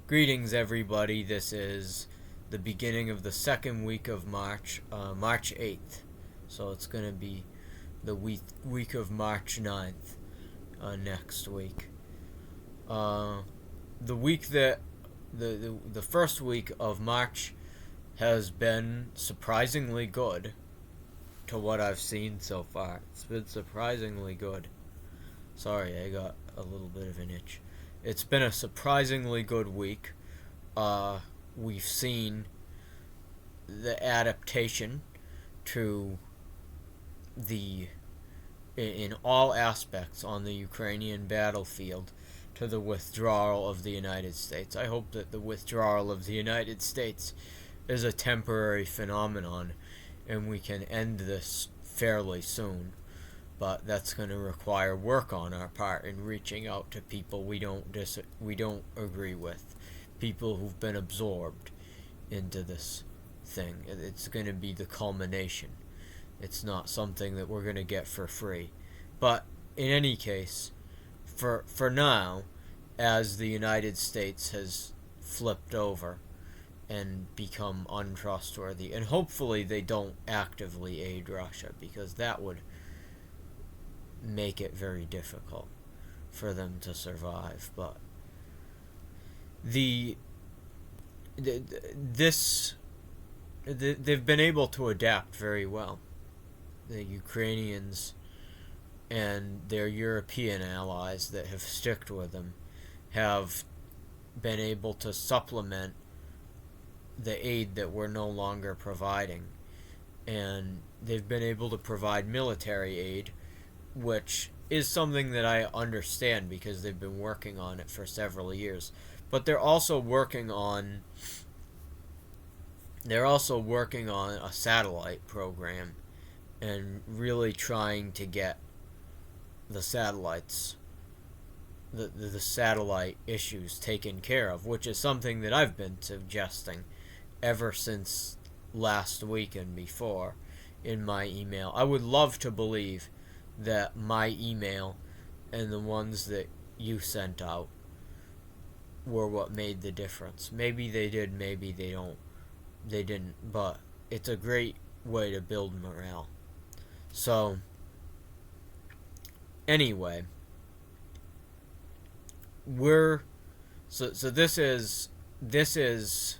Greetings, everybody. This is the beginning of the second week of March, March 8th. So it's going to be the week of March 9th next week. The week that the first week of March has been surprisingly good to what I've seen so far. It's been surprisingly good. Sorry, I got a little bit of an itch. It's been a surprisingly good week. We've seen the adaptation to in all aspects on the Ukrainian battlefield to the withdrawal of the United States. I hope that the withdrawal of the United States is a temporary phenomenon and we can end this fairly soon. But that's going to require work on our part in reaching out to people we don't agree with, people who've been absorbed into this thing. It's going to be the culmination. It's not something that we're going to get for free. But in any case, for now, as the United States has flipped over and become untrustworthy, and hopefully they don't actively aid Russia, because that would make it very difficult for them to survive. But they've been able to adapt very well. The Ukrainians and their European allies that have stuck with them have been able to supplement the aid that we're no longer providing, and they've been able to provide military aid, which is something that I understand because they've been working on it for several years. But they're also working on a satellite program and really trying to get the satellites the satellite issues taken care of, which is something that I've been suggesting ever since last week and before in my email. I would love to believe that my email and the ones that you sent out were what made the difference. Maybe they did, maybe they didn't, but it's a great way to build morale. So anyway, this is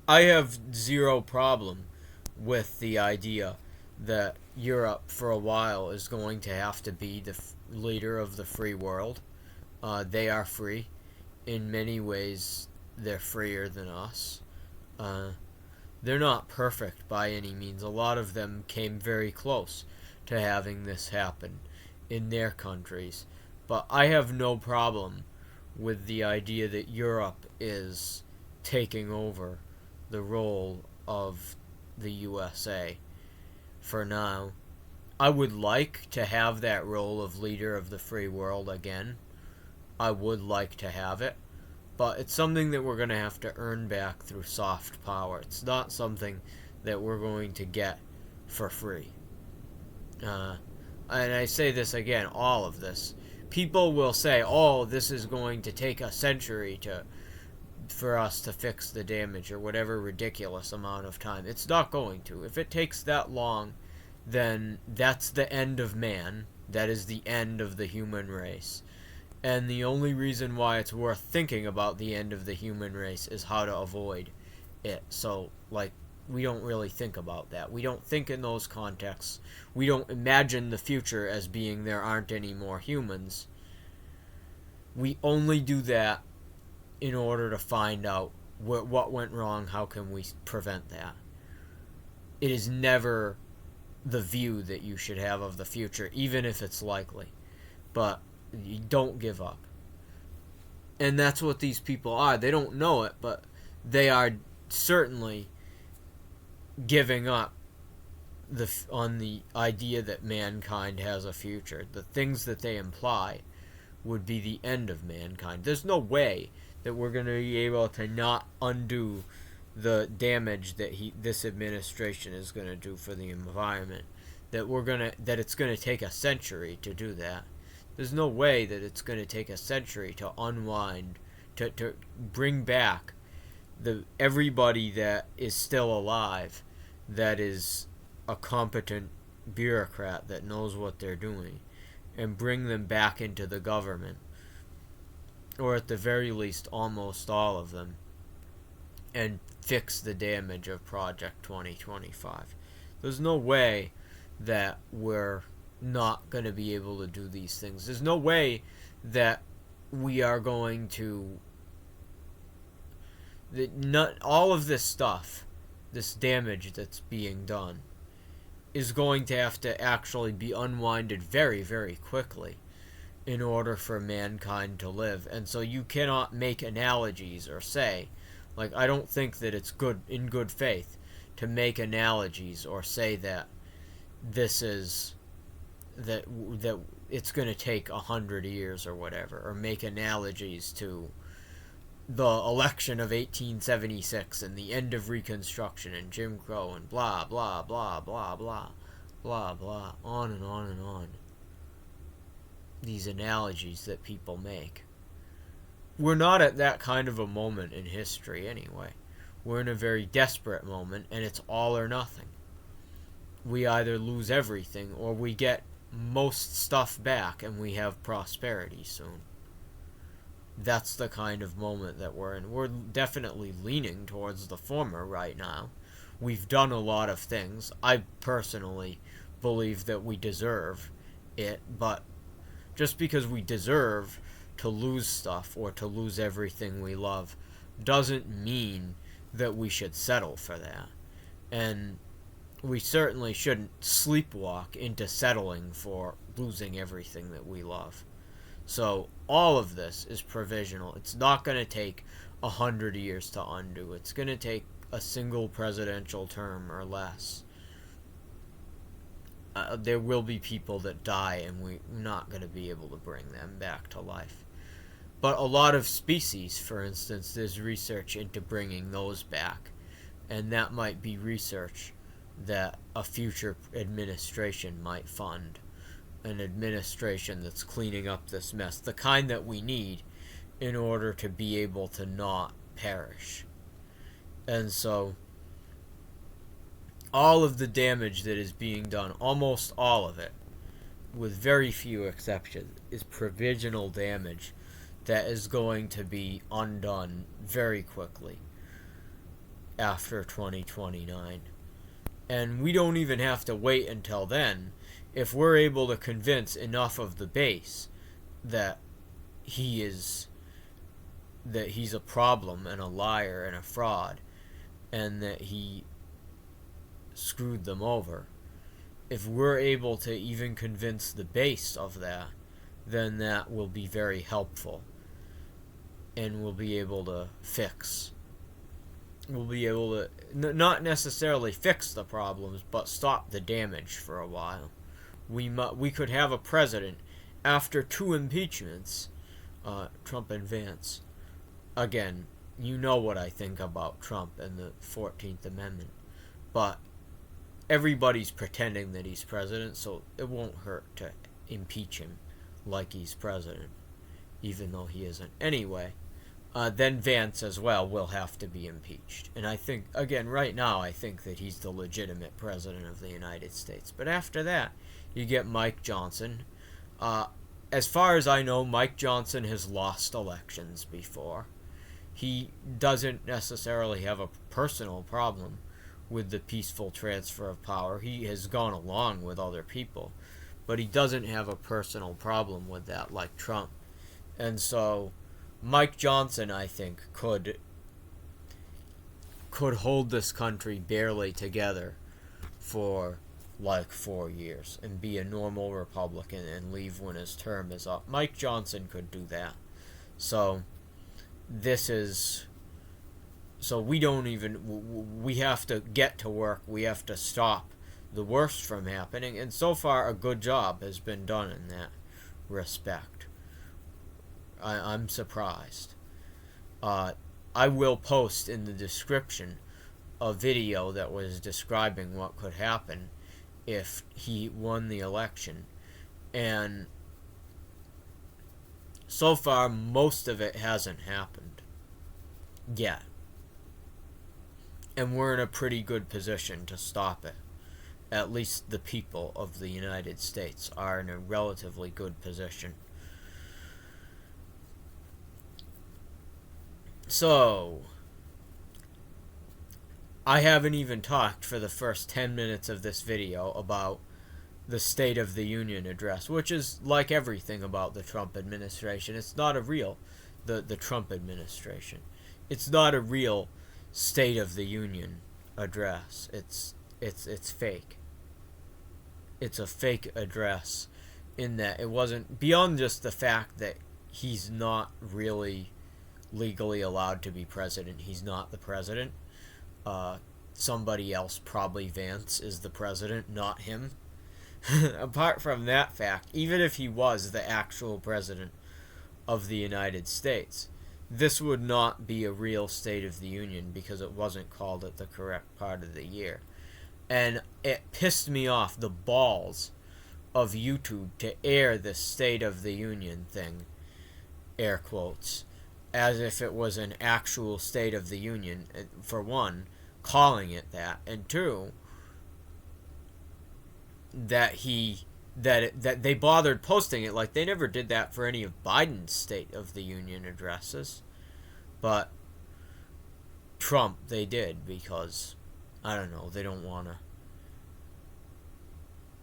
I have zero problem with the idea that Europe for a while is going to have to be the leader of the free world. They are free. In many ways, they're freer than us. They're not perfect by any means. A lot of them came very close to having this happen in their countries. But I have no problem with the idea that Europe is taking over the role of the USA. For now, I would like to have that role of leader of the free world again. I would like to have it, but it's something that we're going to have to earn back through soft power. It's not something that we're going to get for free. And I say this again, all of this. People will say, oh, this is going to take a century for us to fix the damage, or whatever ridiculous amount of time. It's not going to. If it takes that long, then that's the end of man. That is the end of the human race. And the only reason why it's worth thinking about the end of the human race is how to avoid it. So, we don't really think about that. We don't think in those contexts. We don't imagine the future as being there aren't any more humans. We only do that in order to find out what went wrong, how can we prevent that. It is never the view that you should have of the future, even if it's likely. But you don't give up. And that's what these people are. They don't know it, but they are certainly giving up on the idea that mankind has a future. The things that they imply would be the end of mankind. There's no way that we're going to be able to not undo the damage that this administration is going to do for the environment. That it's going to take a century to do that. There's no way that it's going to take a century to unwind to bring back everybody that is still alive, that is a competent bureaucrat that knows what they're doing, and bring them back into the government, or at the very least almost all of them, and fix the damage of Project 2025. There's no way that we're not going to be able to do these things. There's no way that we are going to... Not all of this stuff, this damage that's being done, is going to have to actually be unwinded very, very quickly in order for mankind to live. And so you cannot make analogies or say, like, I don't think that it's good, in good faith, to make analogies or say that this is, that it's going to take 100 years or whatever, or make analogies to the election of 1876 and the end of Reconstruction and Jim Crow and blah, blah, blah, blah, blah, blah, blah, on and on and on. These analogies that people make. We're not at that kind of a moment in history anyway. We're in a very desperate moment, and it's all or nothing. We either lose everything or we get most stuff back and we have prosperity soon. That's the kind of moment that we're in. We're definitely leaning towards the former right now. We've done a lot of things. I personally believe that we deserve it, but just because we deserve to lose stuff or to lose everything we love doesn't mean that we should settle for that. And we certainly shouldn't sleepwalk into settling for losing everything that we love. So all of this is provisional. It's not going to take 100 years to undo. It's going to take a single presidential term or less. There will be people that die, and we're not going to be able to bring them back to life. But a lot of species, for instance, there's research into bringing those back. And that might be research that a future administration might fund. An administration that's cleaning up this mess. The kind that we need in order to be able to not perish. And so, all of the damage that is being done, almost all of it, with very few exceptions, is provisional damage that is going to be undone very quickly after 2029. And we don't even have to wait until then. If we're able to convince enough of the base that he's a problem and a liar and a fraud, and that he screwed them over, if we're able to even convince the base of that, then that will be very helpful, and we'll be able to fix. We'll be able to not necessarily fix the problems, but stop the damage for a while. We could have a president after 2 impeachments, Trump and Vance. Again, you know what I think about Trump and the 14th Amendment, but everybody's pretending that he's president, so it won't hurt to impeach him like he's president, even though he isn't. Anyway, then Vance as well will have to be impeached. And I think, again, right now, I think that he's the legitimate president of the United States. But after that, you get Mike Johnson. As far as I know, Mike Johnson has lost elections before. He doesn't necessarily have a personal problem with the peaceful transfer of power. He has gone along with other people, but he doesn't have a personal problem with that like Trump. And so Mike Johnson, I think, could hold this country barely together for like 4 years and be a normal Republican and leave when his term is up. Mike Johnson could do that. So we have to get to work. We have to stop the worst from happening. And so far, a good job has been done in that respect. I'm surprised. I will post in the description a video that was describing what could happen if he won the election. And So far, most of it hasn't happened yet. And we're in a pretty good position to stop it. At least the people of the United States are in a relatively good position. So, I haven't even talked for the first 10 minutes of this video about the State of the Union address, which is like everything about the Trump administration. It's not a real, the Trump administration. It's not a real State of the Union address. It's fake. It's a fake address in that it wasn't, beyond just the fact that he's not really legally allowed to be president. He's not the president. Somebody else, probably Vance, is the president, not him. Apart from that fact, even if he was the actual president of the United States, this would not be a real State of the Union because it wasn't called at the correct part of the year. And it pissed me off, the balls of YouTube, to air the State of the Union thing, air quotes, as if it was an actual State of the Union, for one, calling it that, and two, that they bothered posting it. Like, they never did that for any of Biden's State of the Union addresses, but Trump, they did, because I don't know, they don't want to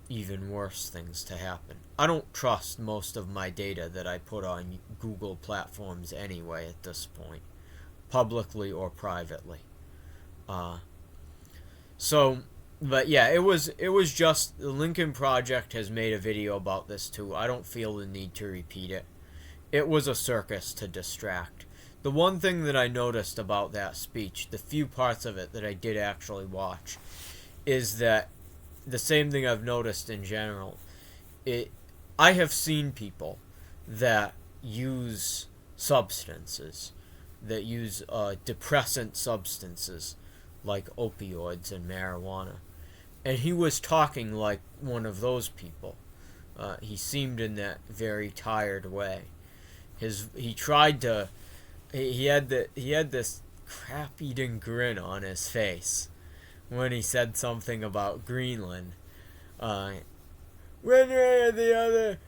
even worse things to happen. I don't trust most of my data that I put on Google platforms anyway at this point, publicly or privately. But yeah, it was just, the Lincoln Project has made a video about this too. I don't feel the need to repeat it. It was a circus to distract. The one thing that I noticed about that speech, the few parts of it that I did actually watch, is that the same thing I've noticed in general. I have seen people that use substances, that use depressant substances like opioids and marijuana. And he was talking like one of those people. He seemed in that very tired way. He had this crap-eating grin on his face when he said something about Greenland. One way or the other,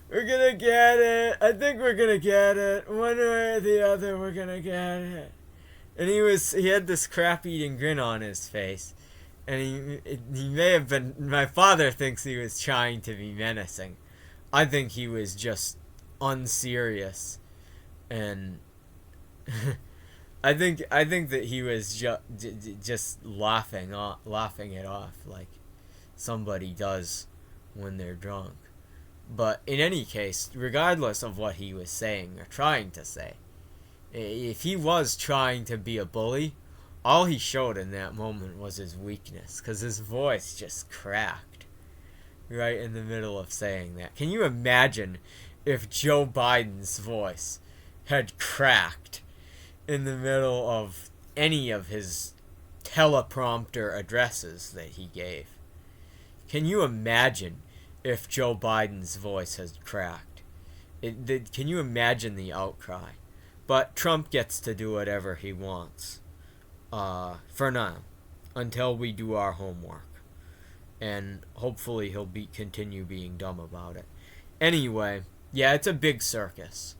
we're gonna get it. I think we're gonna get it. One way or the other, we're gonna get it. And he had this crap-eating grin on his face. And he may have been, my father thinks he was trying to be menacing. I think he was just unserious. And I think that he was just laughing it off like somebody does when they're drunk. But in any case, regardless of what he was saying or trying to say, if he was trying to be a bully, all he showed in that moment was his weakness, because his voice just cracked right in the middle of saying that. Can you imagine if Joe Biden's voice had cracked in the middle of any of his teleprompter addresses that he gave? Can you imagine if Joe Biden's voice has cracked? Can you imagine the outcry? But Trump gets to do whatever he wants. For now, until we do our homework, and hopefully he'll continue being dumb about it. Anyway, yeah, it's a big circus.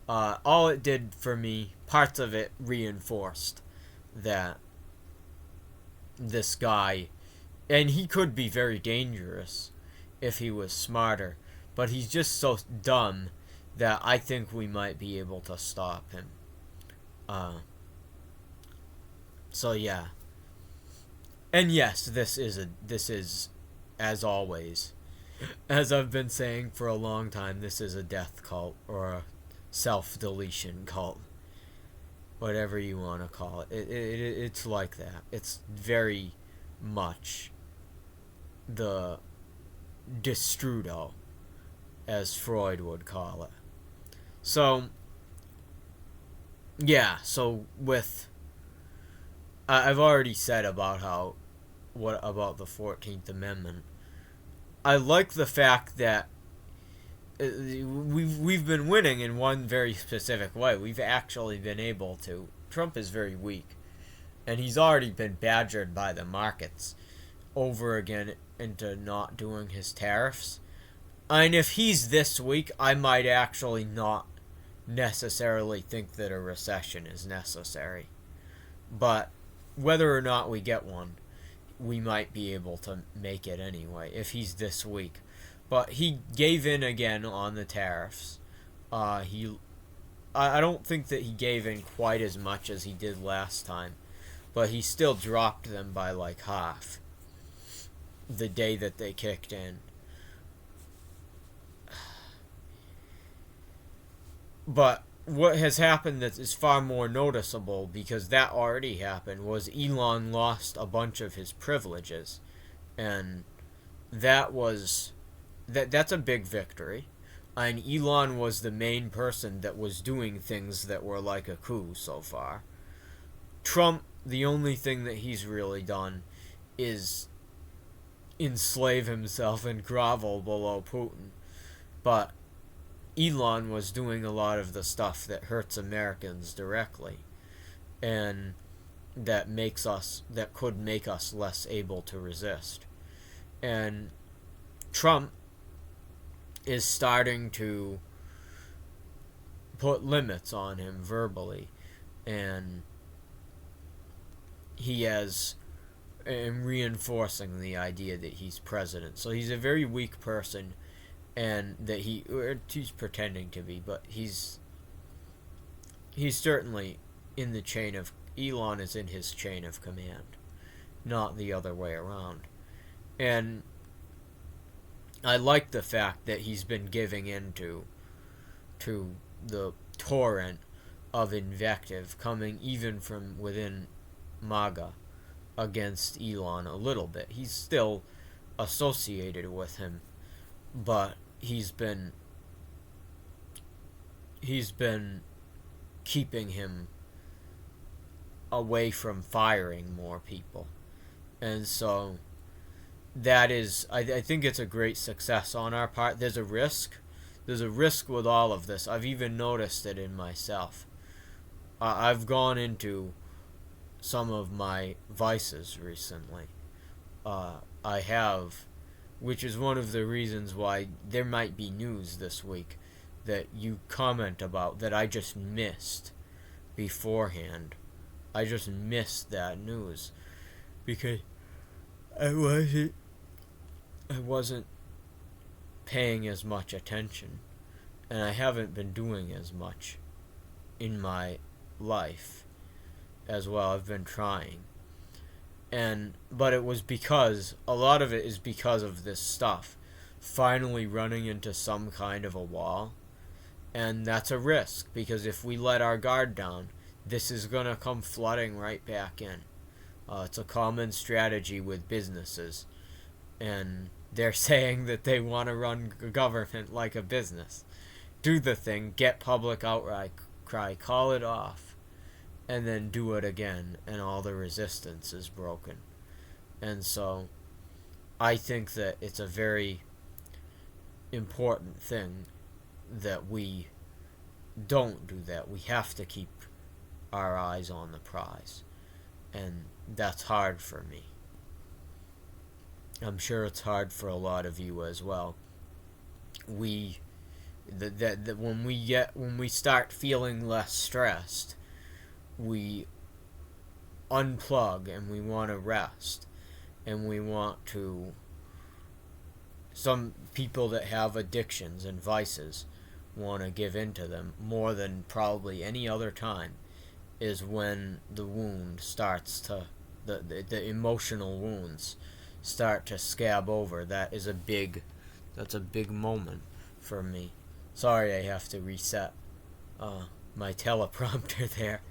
All it did for me, parts of it reinforced that this guy, and he could be very dangerous if he was smarter, but he's just so dumb that I think we might be able to stop him. So yeah. And yes, this is, as always, as I've been saying for a long time, this is a death cult or a self-deletion cult. Whatever you want to call it. It's like that. It's very much the destrudo, as Freud would call it. So, yeah, so with, I've already said about about the 14th Amendment. I like the fact that we've been winning in one very specific way. We've actually been able to. Trump is very weak, and he's already been badgered by the markets over again into not doing his tariffs. And if he's this weak, I might actually not necessarily think that a recession is necessary. But whether or not we get one, we might be able to make it anyway if he's this weak. But he gave in again on the tariffs. I don't think that he gave in quite as much as he did last time, but he still dropped them by like half the day that they kicked in. But what has happened that is far more noticeable, because that already happened, was Elon lost a bunch of his privileges, and that's a big victory. And Elon was the main person that was doing things that were like a coup so far. Trump, the only thing that he's really done is enslave himself and grovel below Putin. But Elon was doing a lot of the stuff that hurts Americans directly, and that could make us less able to resist. And Trump is starting to put limits on him verbally, and he has reinforcing the idea that he's president. So he's a very weak person, and that he's pretending to be, but he's certainly in the chain of, Elon is in his chain of command, not the other way around. And I like the fact that he's been giving in to the torrent of invective coming even from within MAGA against Elon a little bit. He's still associated with him, but he's been keeping him away from firing more people. And so that is, I think it's a great success on our part. There's a risk with all of this. I've even noticed it in myself. I've gone into some of my vices recently. I have, which is one of the reasons why there might be news this week that you comment about that I just missed beforehand. I just missed that news because I wasn't paying as much attention, and I haven't been doing as much in my life as well. I've been trying, but it was because a lot of it is because of this stuff finally running into some kind of a wall, and that's a risk, because if we let our guard down, this is gonna come flooding right back in. It's a common strategy with businesses, and they're saying that they want to run government like a business. Do the thing, get public outcry, call it off, and then do it again, and all the resistance is broken. And so I think that it's a very important thing that we don't do that. We have to keep our eyes on the prize, and that's hard for me. I'm sure it's hard for a lot of you as well. When we start feeling less stressed, we unplug and we want to rest, and we want to. Some people that have addictions and vices want to give in to them more than probably any other time, is when the wound starts to, the emotional wounds start to scab over. That's a big moment for me. Sorry, I have to reset my teleprompter there.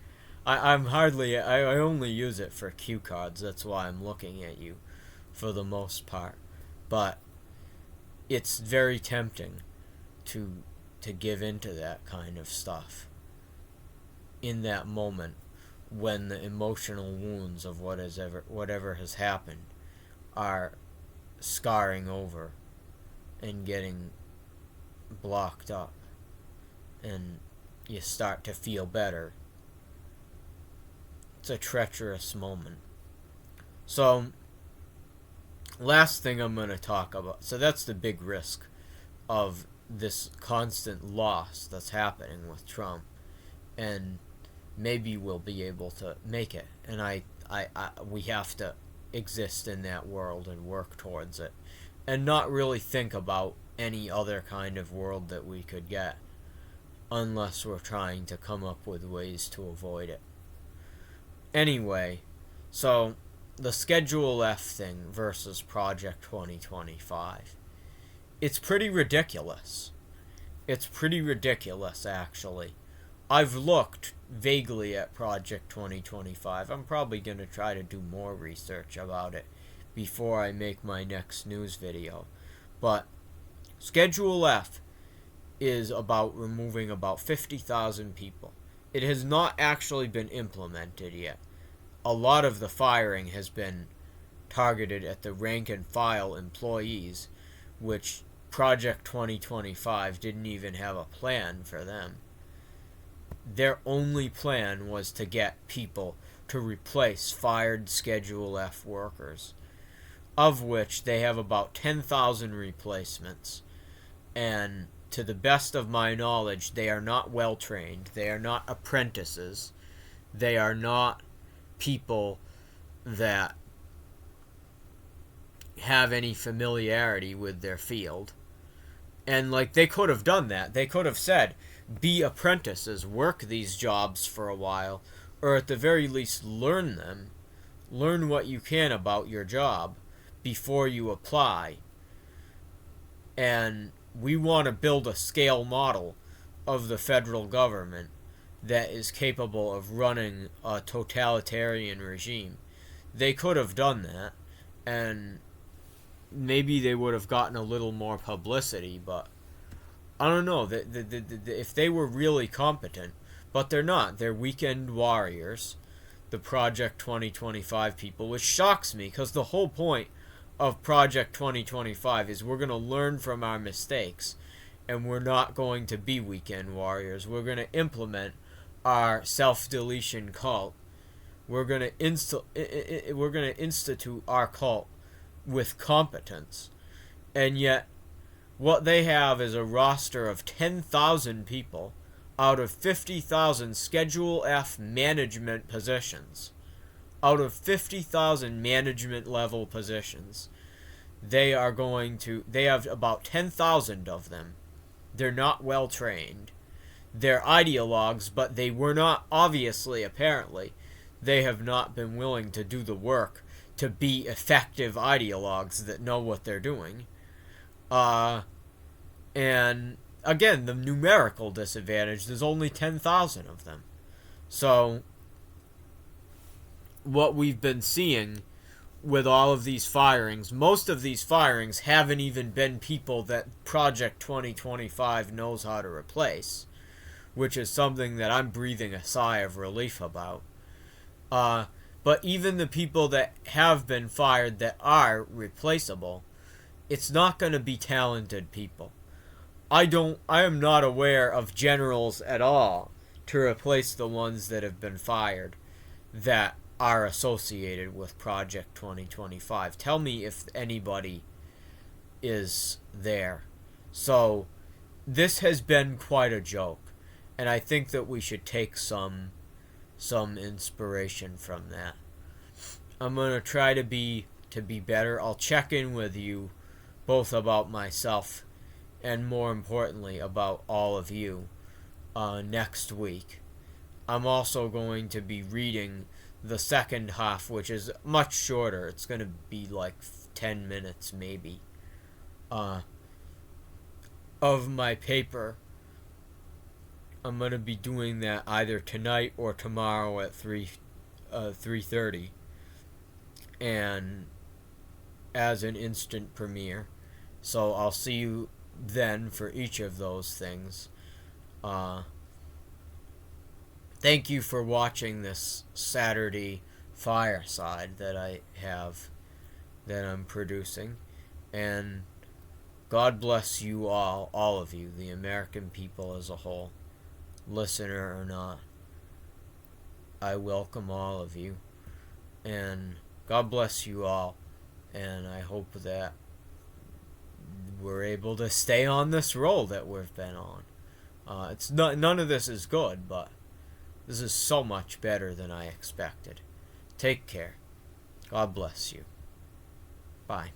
I only use it for cue cards. That's why I'm looking at you for the most part. But it's very tempting to give into that kind of stuff in that moment when the emotional wounds of whatever has happened are scarring over and getting blocked up and you start to feel better. It's a treacherous moment. So, last thing I'm going to talk about. So that's the big risk of this constant loss that's happening with Trump. And maybe we'll be able to make it. And we have to exist in that world and work towards it. And not really think about any other kind of world that we could get. Unless we're trying to come up with ways to avoid it. Anyway, so the Schedule F thing versus Project 2025. It's pretty ridiculous. It's pretty ridiculous, actually. I've looked vaguely at Project 2025. I'm probably going to try to do more research about it before I make my next news video. But Schedule F is about removing about 50,000 people. It has not actually been implemented yet. A lot of the firing has been targeted at the rank and file employees, which Project 2025 didn't even have a plan for them. Their only plan was to get people to replace fired Schedule F workers, of which they have about 10,000 replacements. And to the best of my knowledge, they are not well trained. They are not apprentices. They are not people that have any familiarity with their field. And like, they could have done that. They could have said, be apprentices, work these jobs for a while, or at the very least learn them. Learn what you can about your job before you apply. And we want to build a scale model of the federal government that is capable of running a totalitarian regime. They could have done that, and maybe they would have gotten a little more publicity, but I don't know. If they were really competent, but they're not. They're weekend warriors, the Project 2025 people, which shocks me, because the whole point of Project 2025 is we're going to learn from our mistakes, and we're not going to be weekend warriors. We're going to implement our self-deletion cult. We're going to institute our cult with competence. And yet, what they have is a roster of 10,000 people out of 50,000 Schedule F management positions. Out of 50,000 management level positions, they have about 10,000 of them. They're not well trained. They're ideologues, but they were not, obviously, apparently, they have not been willing to do the work to be effective ideologues that know what they're doing. And again, the numerical disadvantage, there's only 10,000 of them. So what we've been seeing with all of these firings, most of these firings haven't even been people that Project 2025 knows how to replace, which is something that I'm breathing a sigh of relief about. But even the people that have been fired that are replaceable, it's not going to be talented people. I am not aware of generals at all to replace the ones that have been fired that are associated with Project 2025. Tell me if anybody is there. So this has been quite a joke, and I think that we should take some inspiration from that. I'm going to try to be better. I'll check in with you both about myself and, more importantly, about all of you next week. I'm also going to be reading the second half, which is much shorter. It's going to be like 10 minutes maybe, of my paper. I'm going to be doing that either tonight or tomorrow at 3:30, and as an instant premiere. So I'll see you then for each of those things. Thank you for watching this Saturday fireside that I'm producing, and God bless you all of you, the American people as a whole, listener or not. I welcome all of you, and God bless you all, and I hope that we're able to stay on this roll that we've been on. It's not, none of this is good, but this is so much better than I expected. Take care. God bless you. Bye.